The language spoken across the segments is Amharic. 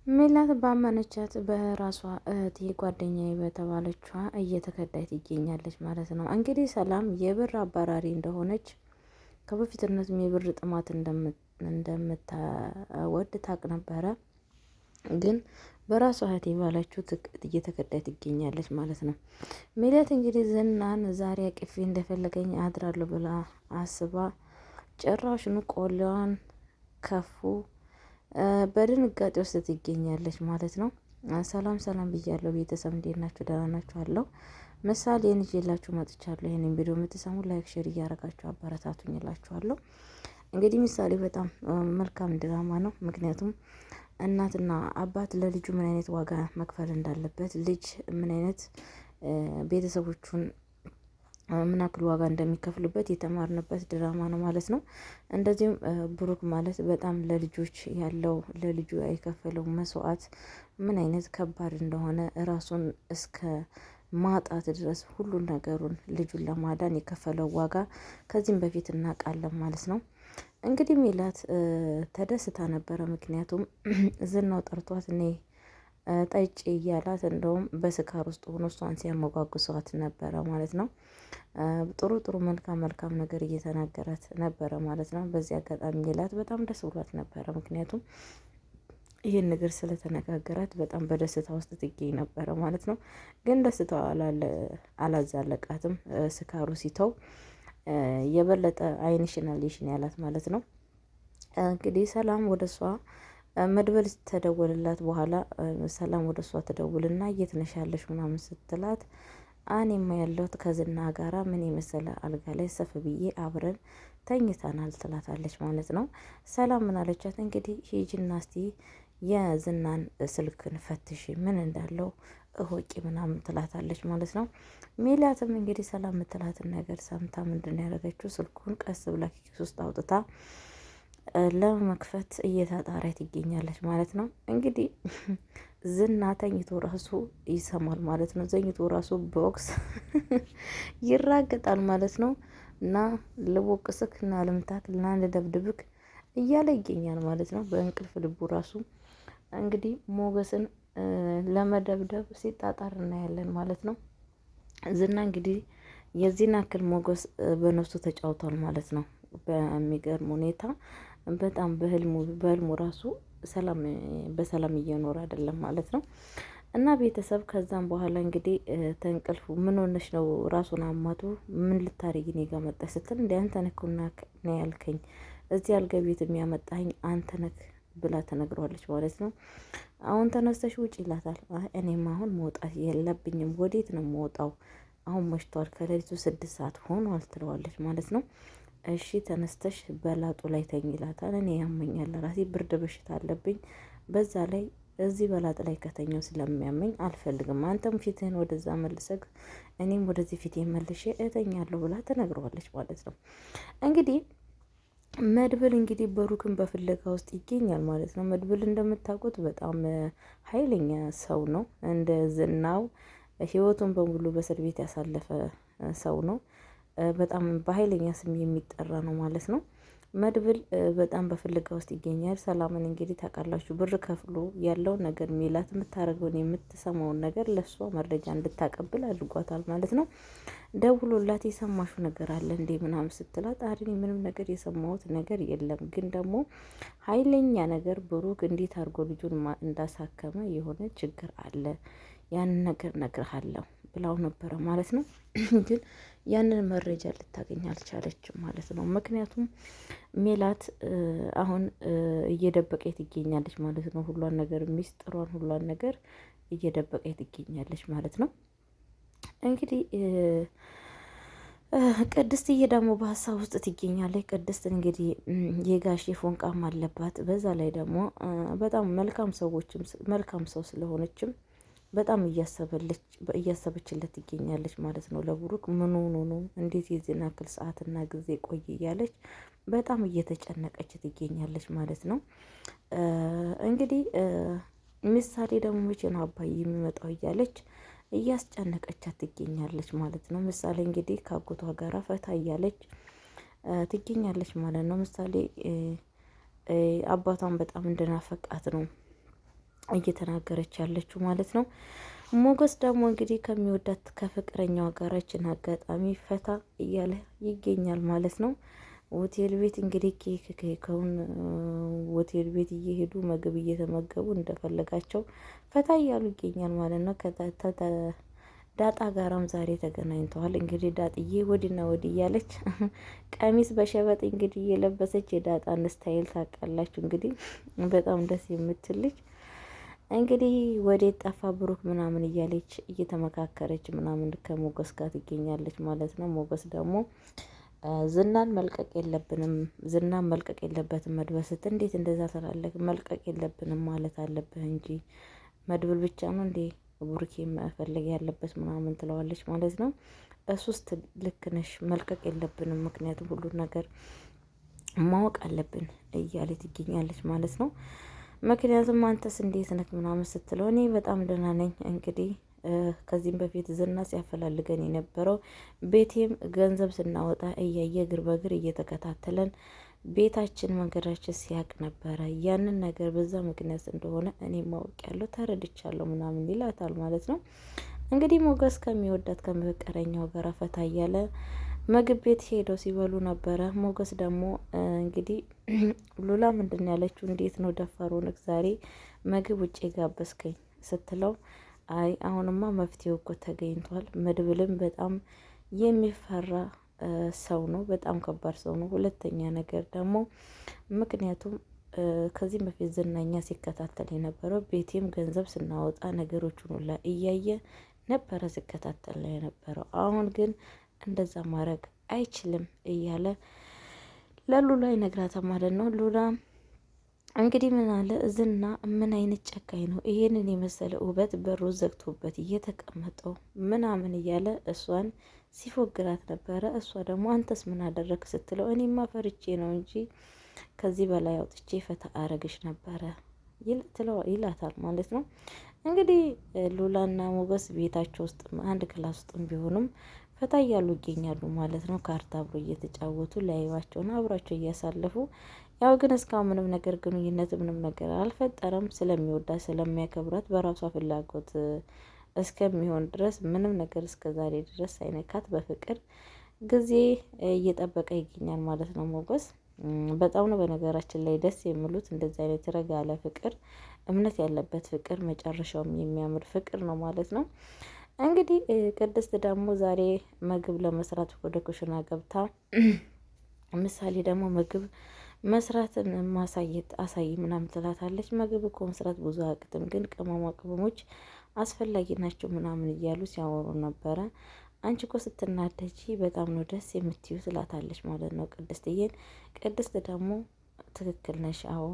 ሜላት ባመነቻት በራሷ እህቴ ጓደኛዬ በተባለችዋ እየተከዳይ ትገኛለች ማለት ነው። እንግዲህ ሰላም የብር አባራሪ እንደሆነች ከበፊትነትም የብር ጥማት እንደምታወድ ታቅ ነበረ። ግን በራሷ እህቴ ባለችው እየተከዳይ ትገኛለች ማለት ነው። ሜላት እንግዲህ ዝናን ዛሬ አቅፌ እንደፈለገኝ አድራለሁ ብላ አስባ ጭራሽኑ ቆሌዋን ከፉ በድንጋጤ ውስጥ ትገኛለች ማለት ነው። ሰላም ሰላም ብያለሁ ቤተሰብ፣ እንዴት ናችሁ? ደህና ናችሁ? አለው ምሳሌን ይዤላችሁ መጥቻለሁ። ይህንን ቪዲዮ የምትሰሙ ላይክ፣ ሼር እያደረጋችሁ አበረታቱኝ እላችኋለሁ። እንግዲህ ምሳሌ በጣም መልካም ድራማ ነው። ምክንያቱም እናትና አባት ለልጁ ምን አይነት ዋጋ መክፈል እንዳለበት፣ ልጅ ምን አይነት ቤተሰቦቹን ምን ያክል ዋጋ እንደሚከፍሉበት የተማርንበት ድራማ ነው ማለት ነው። እንደዚሁም ብሩክ ማለት በጣም ለልጆች ያለው ለልጁ የከፈለው መስዋዕት ምን አይነት ከባድ እንደሆነ ራሱን እስከ ማጣት ድረስ ሁሉን ነገሩን ልጁን ለማዳን የከፈለው ዋጋ ከዚህም በፊት እናውቃለን ማለት ነው። እንግዲህ ሜላት ተደስታ ነበረ። ምክንያቱም ዝናው ጠርቷት እኔ ጠጪ እያላት እንደውም በስካር ውስጥ ሆኖ እሷን ሲያመጓጉሰዋት ነበረ ማለት ነው። ጥሩ ጥሩ መልካም ነገር እየተናገራት ነበረ ማለት ነው። በዚህ አጋጣሚ ሜላት በጣም ደስ ብሏት ነበረ። ምክንያቱም ይህን ነገር ስለተነጋገራት በጣም በደስታ ውስጥ ትገኝ ነበረ ማለት ነው። ግን ደስታው አላዛለቃትም። ስካሩ ሲተው የበለጠ አይንሽን አልይሽን ያላት ማለት ነው። እንግዲህ ሰላም ወደ እሷ መድበል ተደወልላት በኋላ ሰላም ወደ እሷ ተደውልና የት ነሽ ያለሽ ምናምን ስትላት እኔማ ያለሁት ከዝና ጋራ ምን የመሰለ አልጋ ላይ ሰፍ ብዬ አብረን ተኝተናል ትላታለች ማለት ነው። ሰላም ምን አለቻት? እንግዲህ ሂጂና እስቲ የዝናን ስልክን ፈትሽ ምን እንዳለው እሆቂ ምናምን ትላታለች ማለት ነው። ሜላትም እንግዲህ ሰላም ምትላትን ነገር ሰምታ ምንድን ያደረገችው ስልኩን ቀስ ብላ ኪስ ውስጥ አውጥታ ለመክፈት እየታጣሪያት ይገኛለች ማለት ነው። እንግዲህ ዝና ተኝቶ ራሱ ይሰማል ማለት ነው። ዘኝቶ ራሱ ቦክስ ይራገጣል ማለት ነው። እና ልቦቅስክ እና ልምታክ እና ልደብድብክ እያለ ይገኛል ማለት ነው። በእንቅልፍ ልቡ ራሱ እንግዲህ ሞገስን ለመደብደብ ሲጣጣር እናያለን ማለት ነው። ዝና እንግዲህ የዚህን ያክል ሞገስ በነፍሱ ተጫውቷል ማለት ነው። በሚገርም ሁኔታ በጣም በህልሙ ራሱ በሰላም እየኖረ አይደለም ማለት ነው። እና ቤተሰብ ከዛም በኋላ እንግዲህ ተንቅልፉ ምን ሆነሽ ነው ራሱን አማቱ ምን ልታረጊ እኔ ጋር መጣሽ ስትል እንደ አንተ ነህ ነው ያልከኝ እዚህ አልጋ ቤት የሚያመጣኝ አንተ ነህ ብላ ተነግሯለች ማለት ነው። አሁን ተነስተሽ ውጭ ይላታል። እኔም አሁን መውጣት የለብኝም ወዴት ነው የምወጣው? አሁን መሽቷል፣ ከሌሊቱ 6 ሰዓት ሆኗል ትለዋለች ማለት ነው። እሺ ተነስተሽ በላጡ ላይ ተኝ ይላታል። እኔ ያመኛል ራሴ ብርድ በሽታ አለብኝ፣ በዛ ላይ እዚህ በላጥ ላይ ከተኛው ስለሚያመኝ አልፈልግም፣ አንተም ፊትህን ወደዛ መልሰግ እኔም ወደዚህ ፊት መልሼ እተኛለሁ ብላ ተነግረዋለች ማለት ነው። እንግዲህ መድብል እንግዲህ ብሩክን በፍለጋ ውስጥ ይገኛል ማለት ነው። መድብል እንደምታውቁት በጣም ኃይለኛ ሰው ነው። እንደ ዝናው ህይወቱን በሙሉ በእስር ቤት ያሳለፈ ሰው ነው። በጣም በኃይለኛ ስም የሚጠራ ነው ማለት ነው። መድብል በጣም በፍለጋ ውስጥ ይገኛል። ሰላምን እንግዲህ ታውቃላችሁ ብር ከፍሎ ያለውን ነገር ሜላት የምታደርገውን የምትሰማውን ነገር ለእሷ መረጃ እንድታቀብል አድርጓታል ማለት ነው። ደውሎላት የሰማሹ ነገር አለ እንዴ ምናምን ስትላት አድኔ ምንም ነገር የሰማሁት ነገር የለም፣ ግን ደግሞ ኃይለኛ ነገር ብሩክ እንዴት አድርጎ ልጁን እንዳሳከመ የሆነ ችግር አለ፣ ያንን ነገር እነግርሃለሁ ብላው ነበረ ማለት ነው። ግን ያንን መረጃ ልታገኝ አልቻለችም ማለት ነው። ምክንያቱም ሜላት አሁን እየደበቀች ትገኛለች ማለት ነው። ሁሏን ነገር ሚስጥሯን ሁሏን ነገር እየደበቀች ትገኛለች ማለት ነው። እንግዲህ ቅድስትዬ ደግሞ በሀሳብ ውስጥ ትገኛለች። ቅድስት እንግዲህ የጋሼ ፎንቃም አለባት። በዛ ላይ ደግሞ በጣም መልካም ሰው ስለሆነችም በጣም እያሰበችለት ትገኛለች ማለት ነው። ለብሩክ ምን ሆኖ ነው እንዴት የዚህን ያክል ሰዓትና ጊዜ ቆይ እያለች በጣም እየተጨነቀች ትገኛለች ማለት ነው። እንግዲህ ምሳሌ ደግሞ መቼ ነው አባዬ የሚመጣው እያለች እያስጨነቀቻት ትገኛለች ማለት ነው። ምሳሌ እንግዲህ ከአጎቷ ጋራ ፈታ እያለች ትገኛለች ማለት ነው። ምሳሌ አባቷን በጣም እንደናፈቃት ነው እየተናገረች ያለችው ማለት ነው። ሞገስ ደግሞ እንግዲህ ከሚወዳት ከፍቅረኛው ጋራችን አጋጣሚ ፈታ እያለ ይገኛል ማለት ነው። ሆቴል ቤት እንግዲህ ኬክውን ሆቴል ቤት እየሄዱ ምግብ እየተመገቡ እንደፈለጋቸው ፈታ እያሉ ይገኛል ማለት ነው። ዳጣ ጋራም ዛሬ ተገናኝተዋል። እንግዲህ ዳጥዬ ወዲና ወዲ እያለች ቀሚስ በሸበጥ እንግዲህ እየለበሰች የዳጣን ስታይል ታውቃላችሁ። እንግዲህ በጣም ደስ የምትል ልጅ እንግዲህ ወዴት ጠፋ ብሩክ ምናምን እያለች እየተመካከረች ምናምን ከሞገስ ጋር ትገኛለች ማለት ነው። ሞገስ ደግሞ ዝናን መልቀቅ የለብንም፣ ዝናን መልቀቅ የለበትም መድበስት እንዴት እንደዛ ትላለህ? መልቀቅ የለብንም ማለት አለብህ እንጂ መድብል ብቻ ነው እንዴ ቡርኬ መፈለግ ያለበት ምናምን ትለዋለች ማለት ነው። እሱስት ልክ ነሽ፣ መልቀቅ የለብንም ምክንያቱም ሁሉን ነገር ማወቅ አለብን እያለ ትገኛለች ማለት ነው። ምክንያቱም አንተስ እንዴት ነህ ምናምን ስትለው እኔ በጣም ደህና ነኝ። እንግዲህ ከዚህም በፊት ዝና ሲያፈላልገን የነበረው ቤቴም ገንዘብ ስናወጣ እያየ እግር በእግር እየተከታተለን ቤታችን መንገዳችን ሲያቅ ነበረ። ያንን ነገር በዛ ምክንያት እንደሆነ እኔ ማወቅ ያለው ተረድቻለሁ ምናምን ይላታል ማለት ነው። እንግዲህ ሞገስ ከሚወዳት ከመቀረኛው ጋር ፈታ እያለ ምግብ ቤት ሄደው ሲበሉ ነበረ። ሞገስ ደግሞ እንግዲህ ሉላ ምንድን ያለችው እንዴት ነው ደፋሩን ዛሬ ምግብ ውጭ ጋበዝከኝ ስትለው አይ አሁንማ መፍትሄው እኮ ተገኝቷል። መድብልም በጣም የሚፈራ ሰው ነው። በጣም ከባድ ሰው ነው። ሁለተኛ ነገር ደግሞ ምክንያቱም ከዚህም በፊት ዝናኛ ሲከታተል የነበረው ቤቴም ገንዘብ ስናወጣ ነገሮችን ሁላ እያየ ነበረ ሲከታተል ነው የነበረው። አሁን ግን እንደዛ ማድረግ አይችልም እያለ ለሉላ ይነግራታል ማለት ነው። ሉላ እንግዲህ ምን አለ ዝና ምን አይነት ጨካኝ ነው ይሄንን የመሰለ ውበት በሩ ዘግቶበት እየተቀመጠው ምናምን እያለ እሷን ሲፎግራት ነበረ። እሷ ደግሞ አንተስ ምን አደረግ ስትለው እኔማ ፈርቼ ነው እንጂ ከዚህ በላይ አውጥቼ ፈታ አረግሽ ነበረ ይላታል ማለት ነው። እንግዲህ ሉላና ሞገስ ቤታቸው ውስጥ አንድ ክላስ ውስጥም ቢሆኑም ፈታ እያሉ ይገኛሉ ማለት ነው። ካርታ አብሮ እየተጫወቱ ላይባቸውን አብሯቸው እያሳለፉ ያው ግን እስካሁን ምንም ነገር ግንኙነት ምንም ነገር አልፈጠረም። ስለሚወዳት ስለሚያከብራት በራሷ ፍላጎት እስከሚሆን ድረስ ምንም ነገር እስከ ዛሬ ድረስ አይነካት በፍቅር ጊዜ እየጠበቀ ይገኛል ማለት ነው። ሞገስ በጣም ነው በነገራችን ላይ ደስ የሚሉት እንደዚህ አይነት ረጋ ያለ ፍቅር፣ እምነት ያለበት ፍቅር፣ መጨረሻውም የሚያምር ፍቅር ነው ማለት ነው። እንግዲህ ቅድስት ደግሞ ዛሬ ምግብ ለመስራት ወደ ኩሽና ገብታ ምሳሌ ደግሞ ምግብ መስራትን ማሳየት አሳይ ምናምን ትላታለች። ምግብ እኮ መስራት ብዙ አያቅትም፣ ግን ቅመማ ቅመሞች አስፈላጊ ናቸው ምናምን እያሉ ሲያወሩ ነበረ። አንቺ እኮ ስትናደጂ በጣም ነው ደስ የምትዩ ትላታለች ማለት ነው ቅድስትዬን። ቅድስት ደግሞ ትክክል ነሽ፣ አዎ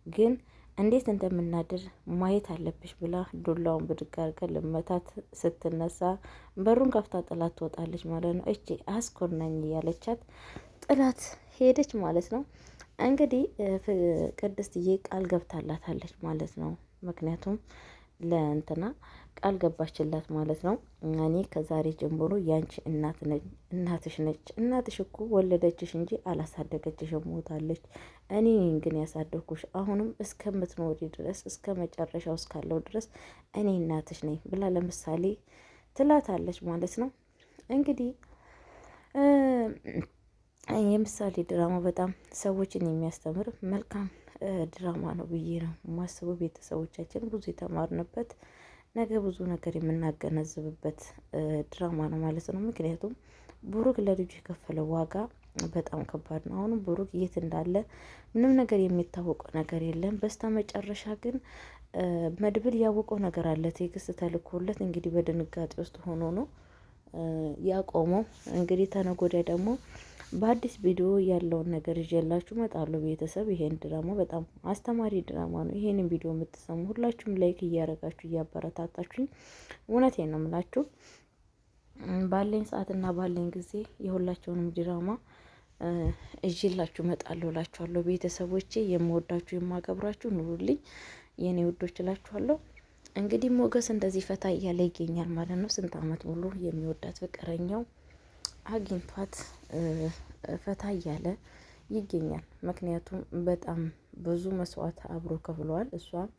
ግን እንዴት እንደምናድር ማየት አለብሽ ብላ ዱላውን ብድግ አድርጋ ልመታት ስትነሳ በሩን ከፍታ ጥላት ትወጣለች ማለት ነው። እቺ አስኮናኝ እያለቻት ጥላት ሄደች ማለት ነው። እንግዲህ ቅድስትዬ ቃል ገብታላታለች ማለት ነው። ምክንያቱም ለእንትና ቃል ገባችላት ማለት ነው። እኔ ከዛሬ ጀምሮ ያንቺ እናትሽ ነች። እናትሽ እኮ ወለደችሽ እንጂ አላሳደገችሽም፣ ሞታለች። እኔ ግን ያሳደግኩሽ አሁንም እስከምትኖሪ ድረስ እስከ መጨረሻው እስካለው ድረስ እኔ እናትሽ ነኝ ብላ ለምሳሌ ትላታለች ማለት ነው። እንግዲህ የምሳሌ ድራማ በጣም ሰዎችን የሚያስተምር መልካም ድራማ ነው ብዬ ነው የማስበው። ቤተሰቦቻችን ብዙ የተማርንበት ነገ ብዙ ነገር የምናገነዝብበት ድራማ ነው ማለት ነው። ምክንያቱም ብሩክ ለልጁ የከፈለው ዋጋ በጣም ከባድ ነው። አሁንም ብሩክ የት እንዳለ ምንም ነገር የሚታወቀው ነገር የለም። በስተ መጨረሻ ግን መድብል ያወቀው ነገር አለ። ቴክስት ተልኮለት እንግዲህ በድንጋጤ ውስጥ ሆኖ ነው ያቆመው። እንግዲህ ተነጎዳይ ደግሞ በአዲስ ቪዲዮ ያለውን ነገር ይዤላችሁ እመጣለሁ። ቤተሰብ ይሄን ድራማ በጣም አስተማሪ ድራማ ነው። ይሄንን ቪዲዮ የምትሰሙ ሁላችሁም ላይክ እያረጋችሁ እያበረታታችሁኝ፣ እውነቴን ነው የምላችሁ ባለኝ ሰዓትና ባለኝ ጊዜ የሁላቸውንም ድራማ እዤላችሁ እመጣለሁ እላችኋለሁ። ቤተሰቦቼ የምወዳችሁ የማከብራችሁ ኑሩልኝ የኔ ውዶች እላችኋለሁ። እንግዲህ ሞገስ እንደዚህ ፈታ እያለ ይገኛል ማለት ነው። ስንት አመት ሙሉ የሚወዳት ፍቅረኛው አግኝቷት ፈታ እያለ ይገኛል። ምክንያቱም በጣም ብዙ መስዋዕት አብሮ ከፍለዋል። እሷም